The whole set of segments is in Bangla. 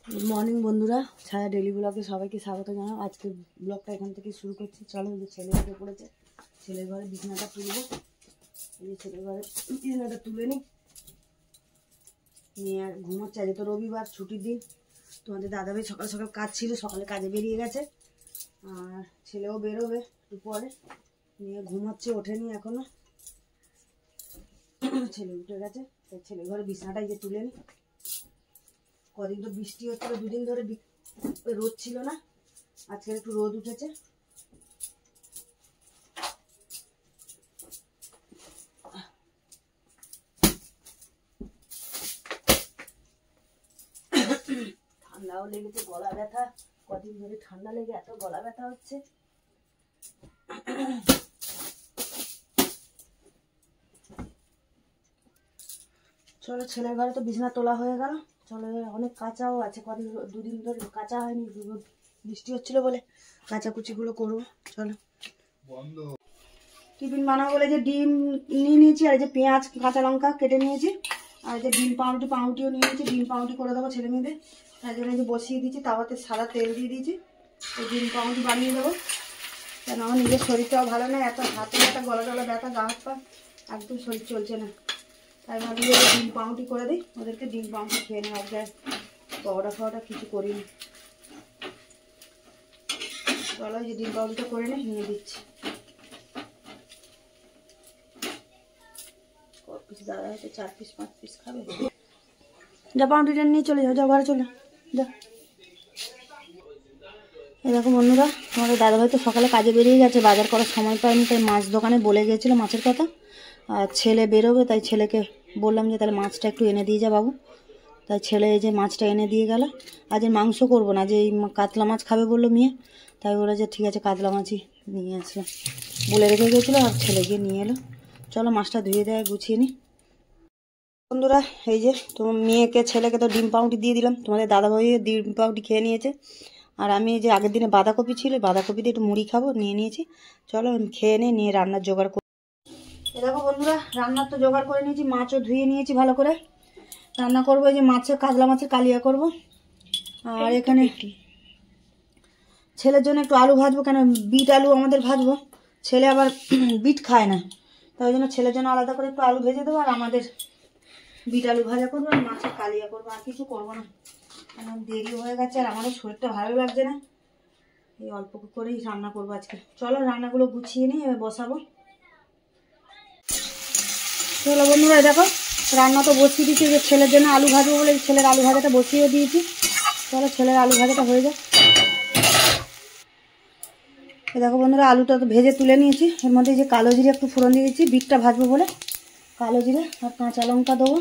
গুড মর্নিং বন্ধুরা, ছায়া ডেলি ব্লগে সবাইকে স্বাগত জানাও। আজকে ব্লগটা এখান থেকে শুরু করছি। চলো, যে ছেলে উঠে পড়েছে, ছেলের ঘরে বিছানাটা তুলবো। এই যে ছেলের ঘরে বিছানাটা তুলে নিয়ে আর ঘুমোচ্ছে। আজকে তো রবিবার, ছুটির দিন। তোমাদের দাদাভাই সকাল সকাল কাজ ছিল, সকালে কাজে বেরিয়ে গেছে। আর ছেলেও বেরোবে একটু পরে। নিয়ে ঘুমোচ্ছে, ওঠেনি এখনো। ছেলে উঠে গেছে, তাই ছেলের ঘরে বিছানাটা যে তুলে নি। কদিন তো বৃষ্টি হচ্ছিল, দুদিন ধরে রোদ ছিল না, আজকে একটু রোদ উঠেছে। ঠান্ডাও লেগেছে, গলা ব্যথা। কদিন ধরে ঠান্ডা লেগে এত গলা ব্যথা হচ্ছে। চলো, ছেলের ঘরে তো বিছানা তোলা হয়ে গেল। চলো, অনেক কাঁচাও আছে, কদিন দুদিন ধরে কাঁচা হয়নি, বৃষ্টি হচ্ছিল বলে কাঁচাকুচিগুলো করবো। চলো, টিফিন বানাবো বলে যে ডিম নিয়ে নিয়েছি, আর যে পেঁয়াজ কাঁচা লঙ্কা কেটে নিয়েছি, আর যে ডিম পাউরুটিও নিয়ে নিয়েছি। ডিম পাউরুটি করে দেবো ছেলে মেয়েদের, তাই জন্য যে বসিয়ে দিয়েছি। তাওয়াতে সাদা তেল দিয়ে দিয়েছি, ওই ডিম পাউরুটি বানিয়ে দেবো। কেন আমার নিজের শরীরটাও ভালো না, এত হাতে ব্যথা, গলা টলা ব্যথা, গা হাত পা একদম শরীর চলছে না। তাই ভাবি যে ডিম পাউরুটি করে দিই, ওদেরকে ডিম পাউরুটি খেয়ে নেওয়া যায়। পরোটা ফরোটা কিছু করিনি। চলো, যে ডিম পাউরুটিটা করে নিয়ে দিচ্ছি। দাদা হয়তো 4 পিস 5 পিস খাবে। যা পাউরুটিটা নিয়ে চলে যাও, ঘরে চলে যা। এরকম বন্ধুরা, আমাদের দাদাভাই তো সকালে কাজে বেরিয়ে গেছে, বাজার করার সময় পায়নি, তাই মাছ দোকানে বলে গিয়েছিলো মাছের কথা। আর ছেলে বেরোবে, তাই ছেলেকে বললাম যে তাহলে মাছটা একটু এনে দিয়ে যা বাবু। তাই ছেলে এই যে মাছটা এনে দিয়ে গেল। আজ মাংস করবো না, যে এই কাতলা মাছ খাবে বললো মেয়ে, তাই ওরা যে ঠিক আছে কাতলা মাছই নিয়ে আসলাম বলে রেখে গেছিলো, আর ছেলে গিয়ে নিয়ে এলো। চলো, মাছটা ধুয়ে দেয় গুছিয়ে নিই। বন্ধুরা, এই যে তোমার মেয়েকে ছেলেকে তো ডিম পাউরুটি দিয়ে দিলাম, তোমাদের দাদাভাই ডিম পাউরুটি খেয়ে নিয়েছে। আর আমি যে আগের দিনে বাঁধাকপি ছিল, বাঁধাকপি দিয়ে একটু মুড়ি খাবো, নিয়ে নিয়েছি। চলো, খেয়ে নিয়ে রান্নার জোগাড় করি। দেখো বন্ধুরা, রান্নার তো জোগাড় করে নিয়েছি, মাছও ধুয়ে নিয়েছি ভালো করে। রান্না করবো, এই যে কাতলা মাছের কালিয়া করব। আর এখানে ছেলের জন্য একটু আলু ভাজবো, কেন বিট আলু আমাদের ভাজবো। ছেলে আবার বিট খায় না, তাই জন্য ছেলের জন্য আলাদা করে একটু আলু ভেজে দেবো, আর আমাদের বিট আলু ভাজা করবো, আর মাছের কালিয়া করবো। আর কিছু করবো না, কারণ দেরি হয়ে গেছে, আর আমারও শরীরটা ভালো লাগছে না। এই অল্প করেই রান্না করবো আজকে। চলো, রান্নাগুলো গুছিয়ে নিই, এবার বসাবো। চলো বন্ধুরা, দেখো রান্না তো বসিয়ে দিয়েছি, যে ছেলের জন্য আলু ভাজবো বলে ছেলের আলু ভাজাটা বসিয়ে দিয়েছি। চলো, ছেলের আলু ভাজাটা হয়ে যায়। দেখো বন্ধুরা, আলুটা তো ভেজে তুলে নিয়েছি। এর মধ্যে যে কালো জিরে একটু ফোড়ন দিয়ে দিচ্ছি, বিটটা ভাজবো বলে। কালো জিরে আর কাঁচা লঙ্কা দেবো,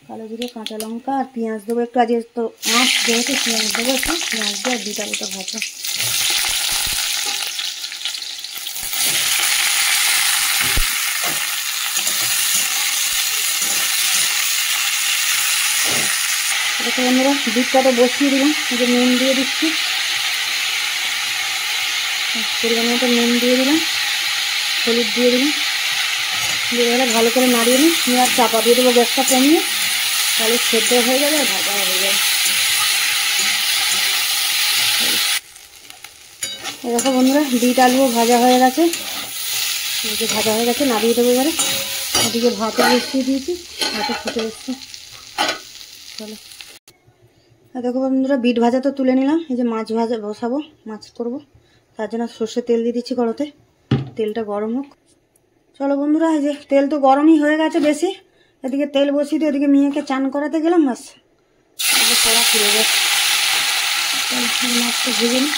কালো জিরে কাঁচা লঙ্কা আর পেঁয়াজ দেবো একটু। আজকে তো মাছ যেহেতু পেঁয়াজ দেবো একটু, পেঁয়াজ দিয়ে আর বিট আলুটা ভাজবো। দেখো বন্ধুরা, বিটটা তো বসিয়ে দিলাম, যে নুন দিয়ে দিচ্ছি, পরিমাণ মতো নুন দিয়ে দিলাম, হলুদ দিয়ে দিলাম, দিয়ে এবারে ভালো করে নাড়িয়ে নিই। নিয়ে আর চাপা দিয়ে দেবো গ্যাসটা কমিয়ে, তাহলে সেদ্ধ হয়ে যাবে আর ভাজা হয়ে যাবে। দেখো বন্ধুরা, বিট আলুও ভাজা হয়ে গেছে, ভাজা হয়ে গেছে, নাড়িয়ে দেবো এবারে। ওদিকে ভাতও বসিয়ে দিয়েছি, ভাতও ফুটে এসছে। চলো, আর দেখো বন্ধুরা, বিট ভাজা তো তুলে নিলাম। এই যে মাছ ভাজা বসাবো, মাছ করবো, তার জন্য সর্ষের তেল দিয়ে দিচ্ছি কড়াতে। তেলটা গরম হোক। চলো বন্ধুরা, এই যে তেল তো গরমই হয়ে গেছে বেশি। এদিকে তেল বসিয়ে দিয়ে ওদিকে মেয়েকে চান করাতে গেলাম, বাস কড়া পুড়ে গেছে। মাছটা ভেজে নিই।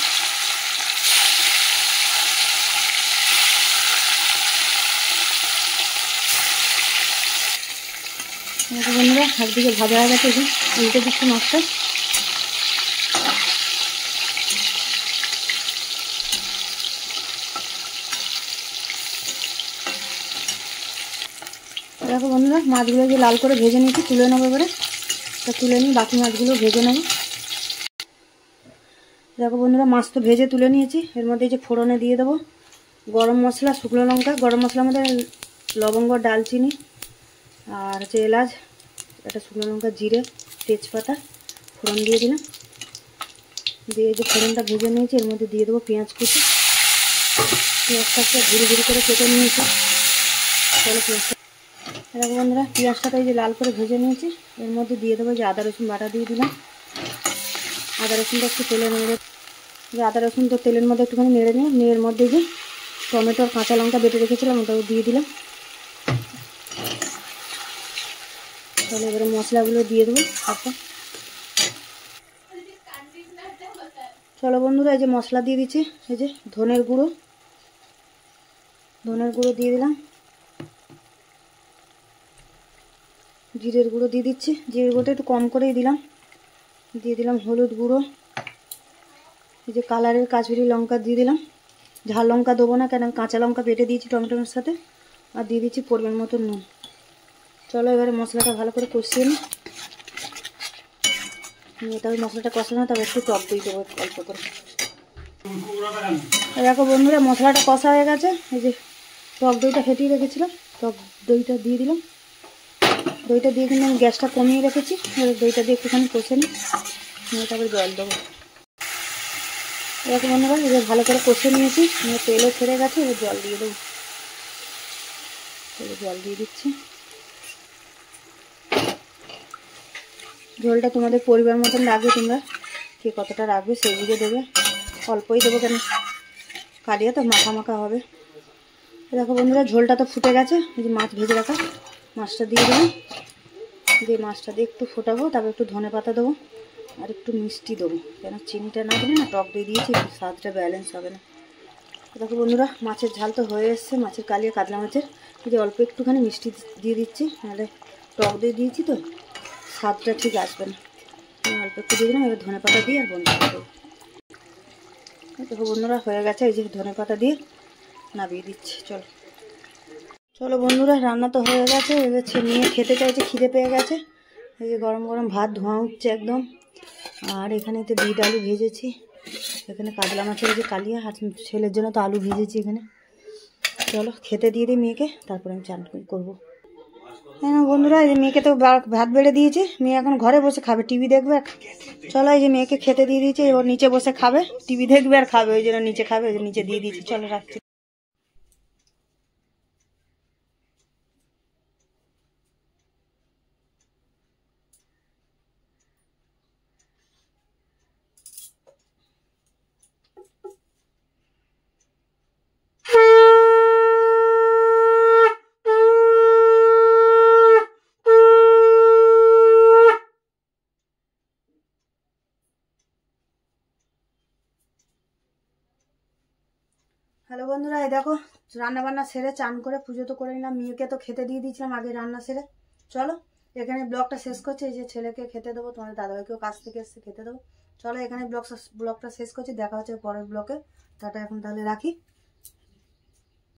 বন্ধুরা, একদিকে ভাজা হয়ে গেছে, উল্টে দিচ্ছি মাছটা। দেখো বন্ধুরা, মাছগুলো যে লাল করে ভেজে নিয়েছি, তুলে নেবো এবারে। তা তুলে নিই, বাকি মাছগুলো ভেজে নেবো। দেখো বন্ধুরা, মাছ তো ভেজে তুলে নিয়েছি। এর মধ্যে যে ফোড়নে দিয়ে দেবো গরম মশলা, শুকনো লঙ্কা। গরম মশলার মধ্যে লবঙ্গ, ডালচিনি আর হচ্ছে এলাচ, একটা শুকনো লঙ্কা, জিরে, তেজপাতা, ফোড়ন দিয়ে দিলাম, দিয়ে যে ফোড়নটা ভেজে নিয়েছি এর মধ্যে দিয়ে দেবো পেঁয়াজ কুচি। পেঁয়াজটাকে ঘুরি ঘুরি করে কেটে নিয়েছি। চলো পেঁয়াজটা এরকম বন্ধুরা, পেঁয়াজটাকে এই যে লাল করে ভেজে নিয়েছি, এর মধ্যে দিয়ে দেবো যে আদা রসুন বাটা দিয়ে দিলাম। আদা রসুনটা একটু তেলে নেড়ে, যে আদা রসুন তো তেলের মধ্যে একটুখানি নেড়ে নিয়ে এর মধ্যে যে টমেটো আর কাঁচা লঙ্কা বেটে রেখেছিলাম ওটাও দিয়ে দিলাম। তাহলে এবারে মশলাগুলো দিয়ে দেবো একটা। চলো বন্ধুরা, এই যে মশলা দিয়ে দিচ্ছি, এই যে ধনের গুঁড়ো দিয়ে দিলাম, জিরের গুঁড়ো দিয়ে দিচ্ছি, জিরের গুঁড়োটা একটু কম করেই দিলাম। দিয়ে দিলাম হলুদ গুঁড়ো, এই যে কালারের কাশ্মীরি লঙ্কা দিয়ে দিলাম। ঝাল লঙ্কা দেবো না, কেন কাঁচা লঙ্কা বেটে দিয়েছি টমেটোর সাথে। আর দিয়ে দিচ্ছি পরিমাণ মতো নুন। চলো এবারে মশলাটা ভালো করে কষিয়ে নিই। তবে মশলাটা কষানো, তবে একটু টক দই দেবো অল্প করে। দেখো বন্ধুরা, মশলাটা কষা হয়ে গেছে, এই যে টক দইটা ফেটিয়ে রেখেছিলাম, টক দইটা দিয়ে দিলাম। দইটা দিয়ে কিন্তু আমি গ্যাসটা কমিয়ে রেখেছি। এবার দইটা দিয়ে একটুখানি কষে নিই, তারপরে জল দেবো। দেখো বন্ধুরা, এবার ভালো করে কষে নিয়েছি, তেলও ছেড়ে গেছে, এবার জল দিয়ে দেবো। জল দিয়ে দিচ্ছি। ঝোলটা তোমাদের পরিবার মতন রাখবে, তোমরা কে কতটা রাখবে সেই বুঝে দেবে। অল্পই দেবো, কেন কালিয়া তো মাখা মাখা হবে। দেখো বন্ধুরা, ঝোলটা তো ফুটে গেছে। এই যে মাছ ভেজে রাখা মাছটা দিয়ে দেবো, দিয়ে মাছটা দিয়ে একটু ফোটাবো, তারপর একটু ধনেপাতা দেবো আর একটু মিষ্টি দেবো, কেন চিনিটা না দিলে না, টক দই দিয়েছি, স্বাদটা ব্যালেন্স হবে না। দেখো বন্ধুরা, মাছের ঝাল তো হয়ে এসছে, মাছের কালিয়া কাতলা মাছের। এই যে অল্প একটুখানি মিষ্টি দিয়ে দিচ্ছি, নাহলে টক দই দিয়েছি তো স্বাদটা ঠিক আসবে না। অল্প একটু দিয়ে দিলাম, এবার ধনেপাতা দিয়ে আর বন্ধ করে দেবো। দেখো বন্ধুরা, হয়ে গেছে, এই যে ধনেপাতা দিয়ে নামিয়ে দিচ্ছি। চলো বন্ধুরা, রান্না তো হয়ে গেছে। এবার নিয়ে খেতে চাইছে, খিদে পেয়ে গেছে। এই যে গরম গরম ভাত ধোঁয়া উঠছে একদম। আর এখানে তো বিট আলু ভেজেছি, এখানে কাতলা মাছের যে কালিয়া, আর ছেলের জন্য তো আলু ভেজেছি এখানে। চলো খেতে দিয়ে দিই মেয়েকে, তারপরে আমি চান করবো। হ্যাঁ বন্ধুরা, এই যে মেয়েকে তো ভাত বেড়ে দিয়েছি, মেয়ে এখন ঘরে বসে খাবে, টিভি দেখবে। চলো, এই যে মেয়েকে খেতে দিয়ে দিয়েছি, এবার নিচে বসে খাবে, টিভি দেখবে আর খাবে, ওই জন্য নিচে খাবে, ওই জন্য নিচে দিয়ে দিয়েছি। চলো রাখছি। হ্যালো বন্ধুরা, এই দেখো রান্না বান্না সেরে চান করে পুজো তো করে নিলাম, মেয়েকে তো খেতে দিয়ে দিয়েছিলাম আগে রান্না সেরে। চলো এখানে ব্লগটা শেষ করছি। এই যে ছেলেকে খেতে দেবো, তোমাদের দাদাভাইকেও কাছ থেকে এসে খেতে দেবো। চলো এখানে ব্লগটা শেষ করছি, দেখা হচ্ছে পরের ব্লগে। টাটা, এখন তাহলে রাখি।